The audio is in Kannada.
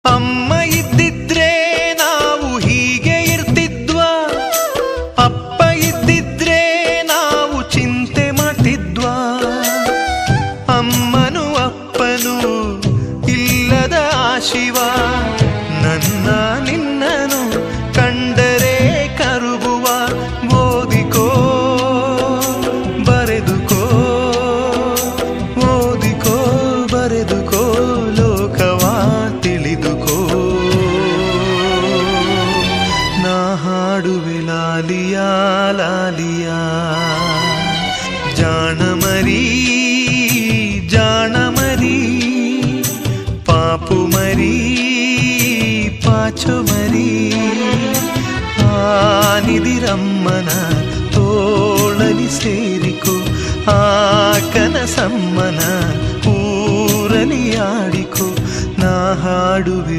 ಅಮ್ಮ ಇದ್ದಿದ್ರೆ ನಾವು ಹೀಗೆ ಇರ್ತಿದ್ವಾ, ಅಪ್ಪ ಇದ್ದಿದ್ರೆ ನಾವು ಚಿಂತೆ ಮಾಡ್ತಿದ್ವಾ. ಅಮ್ಮನು ಅಪ್ಪನು ಇಲ್ಲದ ಶಿವ, ನನ್ನ ನಿನ್ನನು ಕಂಡರೆ ಕರುಗುವ. ಓದಿಕೋ ಬರೆದುಕೋ, ಓದಿಕೋ ಬರೆದುಕೋ, ಲೋಕವ ತಿಳಿದುಕೋ. ನಾ ಹಾಡುವೆ ಲಾಲಿಯಾ ಲಾಲಿಯಾ, ಜಾಣಮರಿ ಜಾಣಮರಿ, ಪಾಪು ಮರಿ ಪಾಚು ಮರಿ. ಆನಿದಿರಮ್ಮನ ತೋಳಲಿ ಸೇರಿಕೋ, ಆ ಕನಸಮ್ಮನ ಊರಲಿ ಆಡಿಕೋ. ನಾ ಹಾಡುವೆ